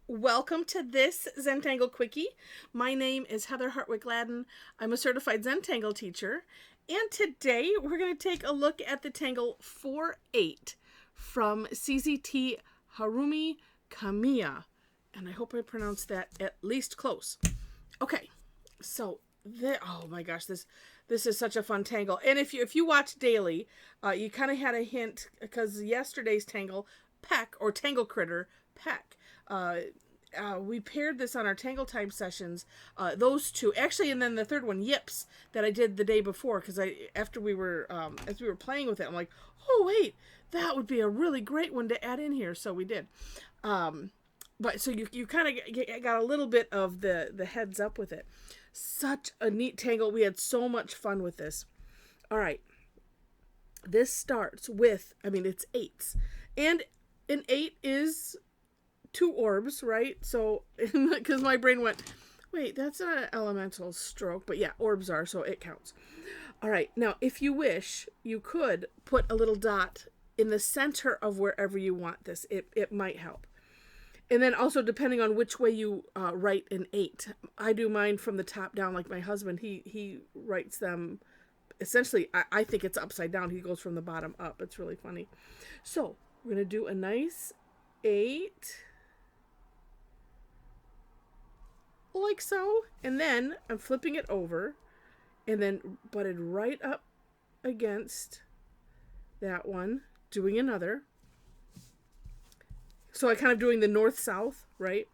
Welcome to this Zentangle Quickie. My name is Heather Hartwick Gladden. I'm a certified Zentangle teacher. And today we're going to take a look at the Tangle 4-8 from CZT Harumi Kamiya. And I hope I pronounced that at least close. Okay, so oh my gosh, this is such a fun tangle. And if you watch daily, you kind of had a hint because yesterday's tangle, Peck, or Tangle Critter, Peck, we paired this on our Tangle Time sessions. Those two, actually, and then the third one, Yips, that I did the day before, because as we were playing with it, I'm like, oh wait, that would be a really great one to add in here. So we did. But so you kind of got a little bit of the heads up with it. Such a neat tangle. We had so much fun with this. All right. This starts with, it's eights. And an 8 is 2 orbs, right? So, because my brain went, wait, that's not an elemental stroke. But yeah, orbs are, so it counts. All right. Now, if you wish, you could put a little dot in the center of wherever you want this. It might help. And then also, depending on which way you write an 8. I do mine from the top down, like my husband. He writes them, essentially, I think it's upside down. He goes from the bottom up. It's really funny. So, we're going to do a nice 8. Like so. And then, I'm flipping it over. And then, butted right up against that one. Doing another. So I kind of doing the north-south, right?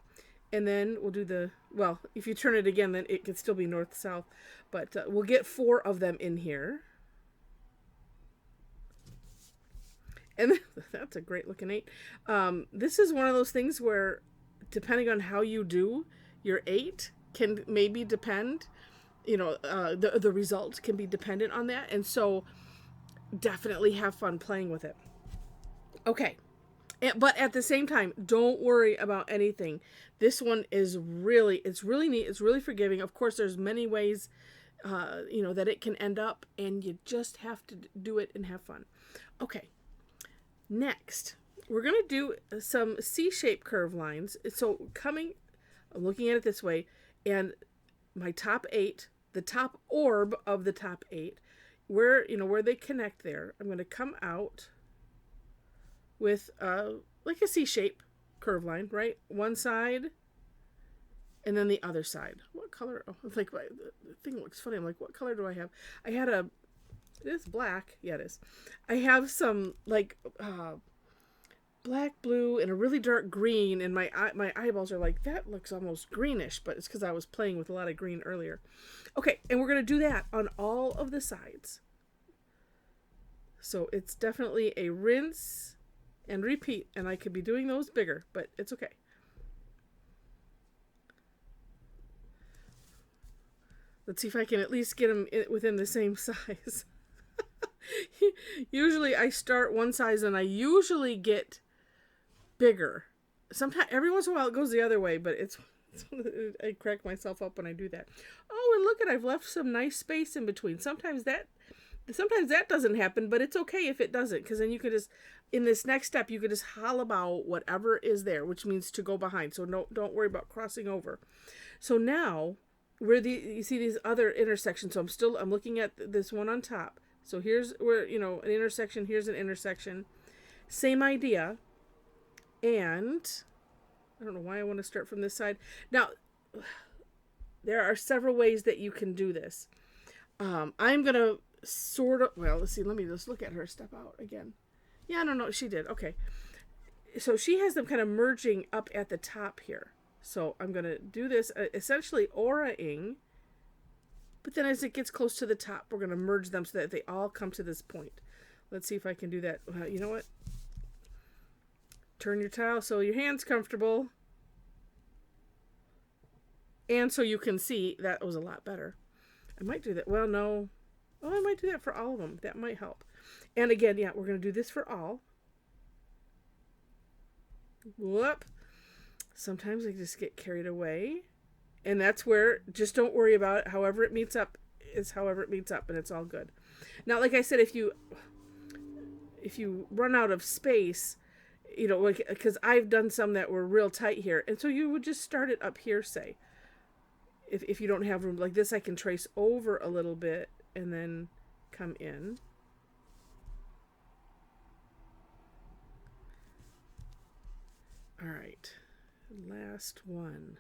And then we'll do well, if you turn it again, then it could still be north-south. But we'll get 4 of them in here. And that's a great looking 8. This is one of those things where, depending on how you do your 8, can maybe depend, the result can be dependent on that. And so definitely have fun playing with it. Okay. But at the same time, don't worry about anything. This one is it's really neat. It's really forgiving. Of course, there's many ways, that it can end up, and you just have to do it and have fun. Okay. Next, we're going to do some C-shaped curve lines. So I'm looking at it this way, and my top 8, the top orb of the top 8, where they connect there, I'm going to come out with like a C-shape curve line, right? One side, and then the other side. What color? Oh, it's like the thing looks funny. I'm like, what color do I have? It is black. Yeah, it is. I have some like black, blue, and a really dark green, and my eyeballs are like, that looks almost greenish, but it's because I was playing with a lot of green earlier. Okay, and we're going to do that on all of the sides. So it's definitely a rinse and repeat, and I could be doing those bigger, but it's okay. Let's see if I can at least get them within the same size. Usually I start one size and I usually get bigger. Sometimes, every once in a while it goes the other way, but I crack myself up when I do that. Oh, and look I've left some nice space in between. Sometimes that doesn't happen, but it's okay if it doesn't, because then you could just, in this next step, you could just hollow out whatever is there, which means to go behind. So don't worry about crossing over. So now, you see these other intersections. So I'm looking at this one on top. So here's where, an intersection, here's an intersection. Same idea. And I don't know why I want to start from this side. Now, there are several ways that you can do this. I'm going to let's see, let me just look at her step out again. Yeah, no, she did. Okay. So she has them kind of merging up at the top here. So I'm going to do this, essentially aura-ing, but then as it gets close to the top, we're going to merge them so that they all come to this point. Let's see if I can do that. You know what? Turn your tile so your hand's comfortable. And so you can see, that was a lot better. I might do that. Well, no. Oh, I might do that for all of them. That might help. And again, yeah, we're going to do this for all. Whoop. Sometimes I just get carried away. And that's where, just don't worry about it. However it meets up is however it meets up, and it's all good. Now, like I said, if you run out of space, you know, because I've done some that were real tight here. And so you would just start it up here, say. If you don't have room like this, I can trace over a little bit and then come in. All right, last one.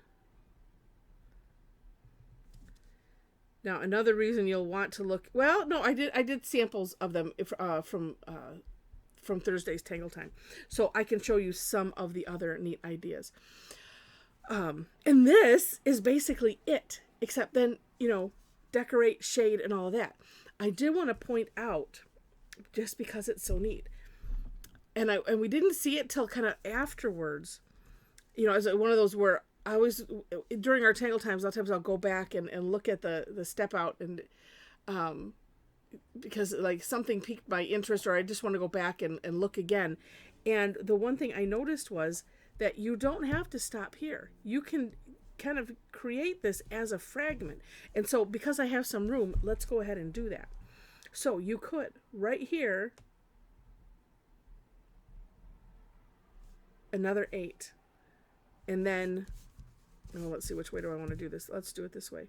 Now, another reason you'll want to look, well, no, I did samples of them from Thursday's Tangle Time. So I can show you some of the other neat ideas. And this is basically it, except then, you know, decorate, shade, and all of that. I did want to point out, just because it's so neat, and we didn't see it till kind of afterwards, you know, as one of those where I always, during our Tangle Times, a lot of times I'll go back and look at the step out, and because like something piqued my interest, or I just want to go back and look again. And the one thing I noticed was that you don't have to stop here. You can kind of create this as a fragment. And so because I have some room, let's go ahead and do that. So you could, right here, another 8. And then, oh, let's see, which way do I want to do this? Let's do it this way.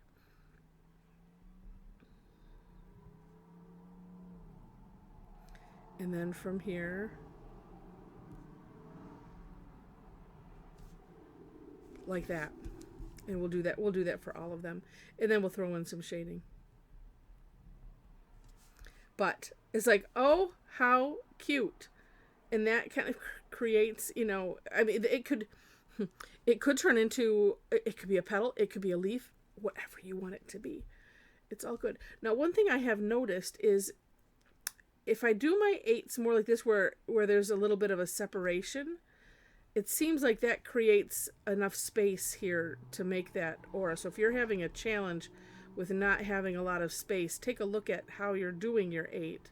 And then from here, like that. And we'll do that for all of them. And then we'll throw in some shading. But it's like, oh, how cute. And that kind of creates, you know, I mean, it could turn into, it could be a petal, it could be a leaf, whatever you want it to be. It's all good. Now, one thing I have noticed is if I do my 8s more like this, where there's a little bit of a separation, it seems like that creates enough space here to make that aura. So if you're having a challenge with not having a lot of space, take a look at how you're doing your 8.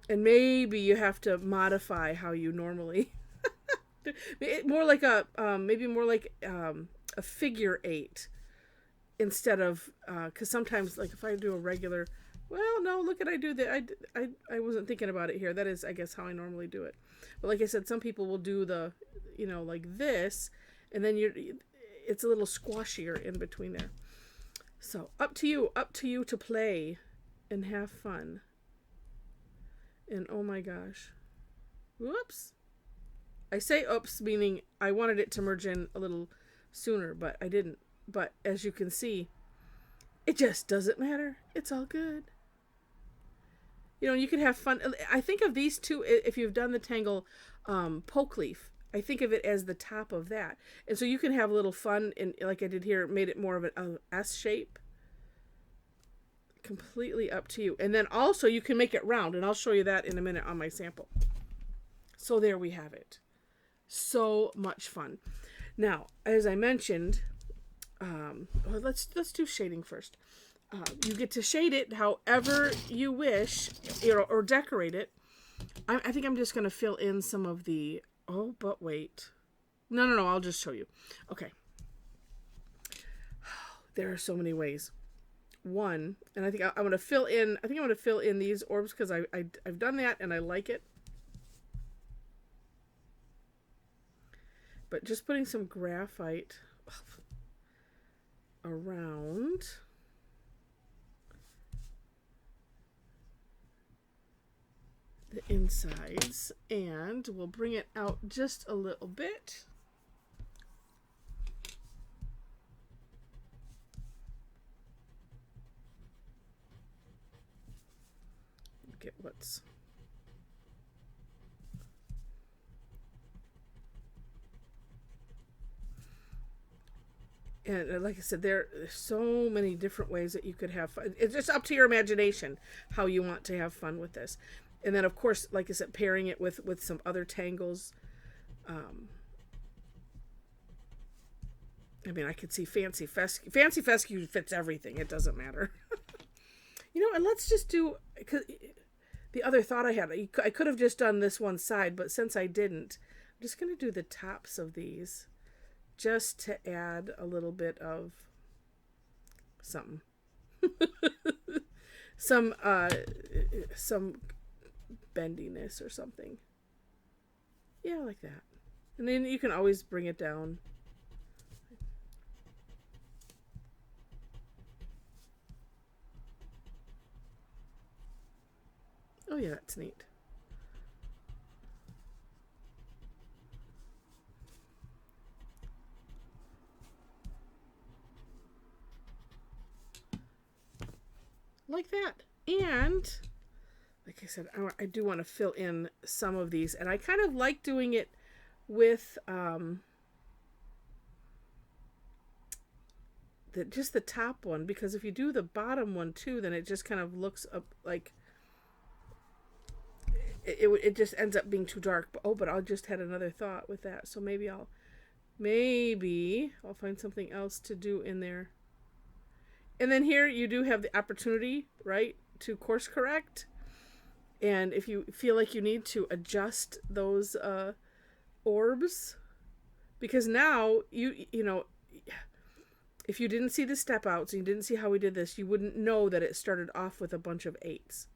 And maybe you have to modify how you normally more like a maybe more like a figure 8 instead of because sometimes, like, if I do a regular, well, no, look at, I do that, I wasn't thinking about it here. That is, I guess, how I normally do it. But like I said, some people will do the, you know, like this, and then it's a little squashier in between there. So up to you to play and have fun. And oh my gosh, whoops. I say oops, meaning I wanted it to merge in a little sooner, but I didn't. But as you can see, it just doesn't matter. It's all good. You know, you can have fun. I think of these two, if you've done the Tangle poke leaf, I think of it as the top of that. And so you can have a little fun, and like I did here, made it more of an S shape. Completely up to you. And then also you can make it round, and I'll show you that in a minute on my sample. So there we have it. So much fun. Now, as I mentioned, let's do shading first. You get to shade it however you wish, or decorate it. I think I'm just going to fill in some of the, oh, but wait. No, I'll just show you. Okay. There are so many ways. One, and I think I'm going to fill in these orbs because I've done that and I like it. But just putting some graphite around the insides, and we'll bring it out just a little bit. Get what's and like I said, there are so many different ways that you could have fun. It's just up to your imagination how you want to have fun with this. And then, of course, like I said, pairing it with some other tangles. I mean, I could see Fancy Fescue. Fancy Fescue fits everything. It doesn't matter. You know, and let's just do, because the other thought I had, I could have just done this one side, but since I didn't, I'm just going to do the tops of these just to add a little bit of something. some bendiness or something. Yeah, like that. And then you can always bring it down. Oh yeah, that's neat. Like that. And like I said, I do want to fill in some of these, and I kind of like doing it with just the top one, because if you do the bottom one too, then it just kind of looks up like it just ends up being too dark. But I just had another thought with that, so maybe I'll find something else to do in there. And then here you do have the opportunity, right, to course correct. And if you feel like you need to adjust those orbs, because now you know, if you didn't see the step outs and you didn't see how we did this, you wouldn't know that it started off with a bunch of 8s.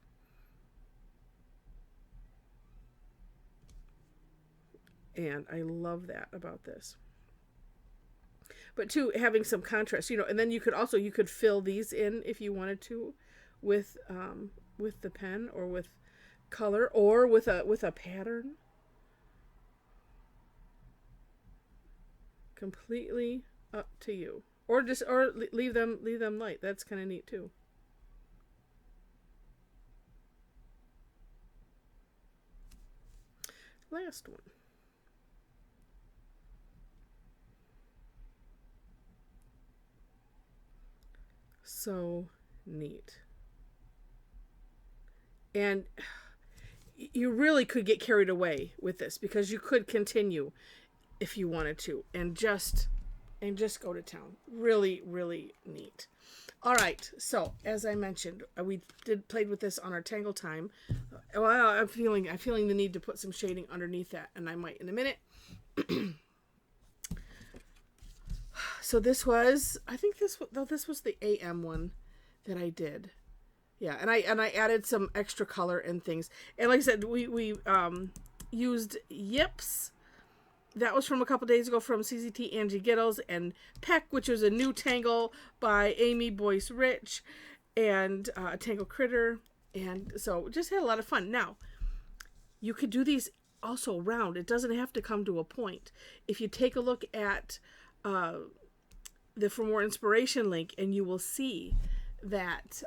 And I love that about this. But too, having some contrast, you know, and then you could fill these in if you wanted to with the pen or with color or with a pattern. Completely up to you. Or leave them light. That's kind of neat too. Last one. So neat. And you really could get carried away with this, because you could continue if you wanted to and just go to town. Really, really neat. All right, so as I mentioned, we played with this on our Tangle time. Well, I'm feeling the need to put some shading underneath that, and I might in a minute. So this was, I think this was the AM one that I did. Yeah, and I added some extra color and things. And like I said, we used Yips. That was from a couple days ago from CZT Angie Giddles, and Peck, which was a new tangle by Amy Boyce Rich, and a Tangle Critter. And so just had a lot of fun. Now, you could do these also round. It doesn't have to come to a point. If you take a look at the For More Inspiration link, and you will see that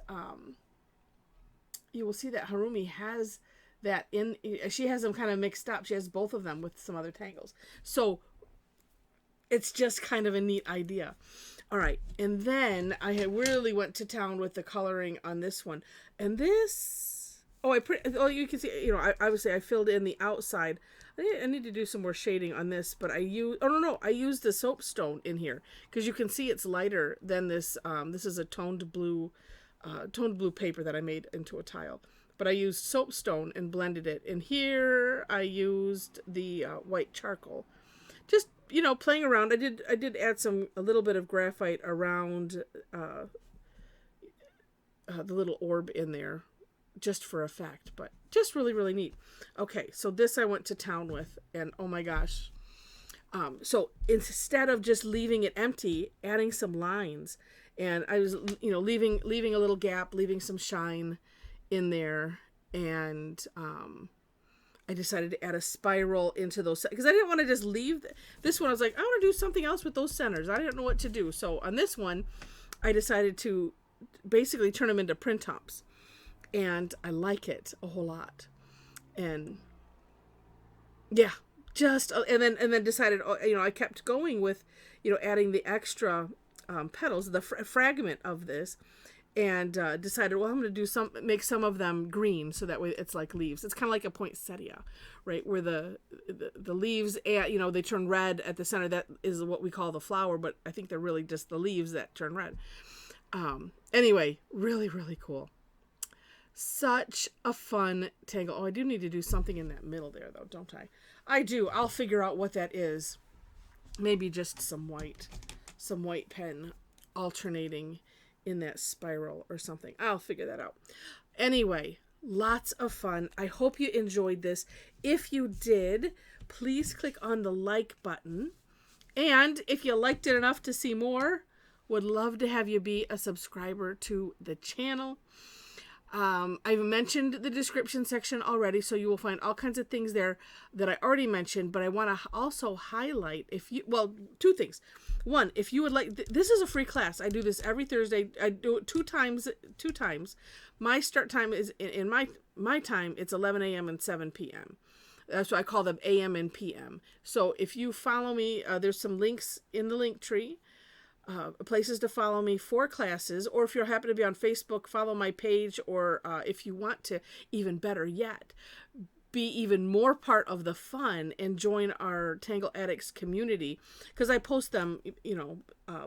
Harumi has that in. She has them kind of mixed up. She has both of them with some other tangles. So it's just kind of a neat idea. All right, and then I really went to town with the coloring on this one, and this. You can see. You know, obviously I filled in the outside. I need to do some more shading on this, but I used the soapstone in here because you can see it's lighter than this. This is a toned blue paper that I made into a tile. But I used soapstone and blended it. And here I used the white charcoal. Just, you know, playing around. I did add a little bit of graphite around the little orb in there, just for effect. But just really, really neat. Okay, so this I went to town with, and oh my gosh. So instead of just leaving it empty, adding some lines, and I was, you know, leaving a little gap, leaving some shine in there, and I decided to add a spiral into those, because I didn't want to just leave this one. I was like, I want to do something else with those centers. I didn't know what to do. So on this one, I decided to basically turn them into print tops, and I like it a whole lot. And yeah, and then decided, you know, I kept going with, you know, adding the extra petals, the fragment of this. And decided, well, I'm going to make some of them green, so that way it's like leaves. It's kind of like a poinsettia, right? Where the leaves, you know, they turn red at the center. That is what we call the flower, but I think they're really just the leaves that turn red. Anyway, really, really cool. Such a fun tangle. Oh, I do need to do something in that middle there, though, don't I? I do. I'll figure out what that is. Maybe just some white pen alternating in that spiral or something. I'll figure that out. Anyway, lots of fun. I hope you enjoyed this. If you did, please click on the like button. And if you liked it enough to see more, would love to have you be a subscriber to the channel. I've mentioned the description section already, so you will find all kinds of things there that I already mentioned, but I want to also highlight two things. One, if you would like, this is a free class. I do this every Thursday. I do it two times. My start time is in my time. It's 11 a.m. and 7 p.m. That's why I call them AM and PM. So if you follow me, there's some links in the link tree. Places to follow me for classes, or if you happen to be on Facebook, follow my page, or if you want to, even better yet, be even more part of the fun and join our Tangle Addicts community, because I post them,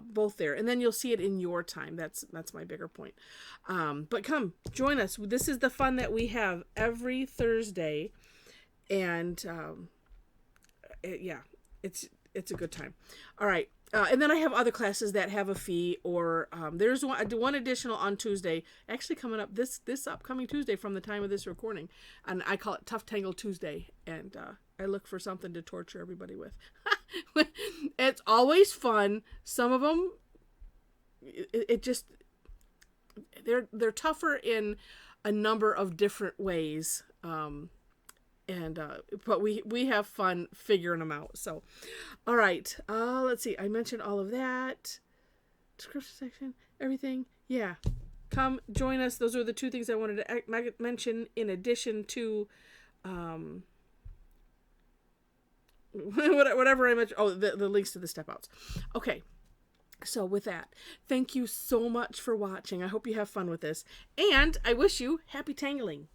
both there, and then you'll see it in your time. That's my bigger point. But come join us. This is the fun that we have every Thursday, and it's a good time. All right. And then I have other classes that have a fee, or there's one additional on Tuesday, actually coming up this upcoming Tuesday from the time of this recording, and I call it Tough Tangle Tuesday, and I look for something to torture everybody with. It's always fun. Some of them, they're tougher in a number of different ways. But we have fun figuring them out. So, all right. Let's see. I mentioned all of that. Description section, everything. Yeah. Come join us. Those are the two things I wanted to mention in addition to whatever I mentioned. Oh, the links to the step outs. Okay. So with that, thank you so much for watching. I hope you have fun with this. And I wish you happy tangling.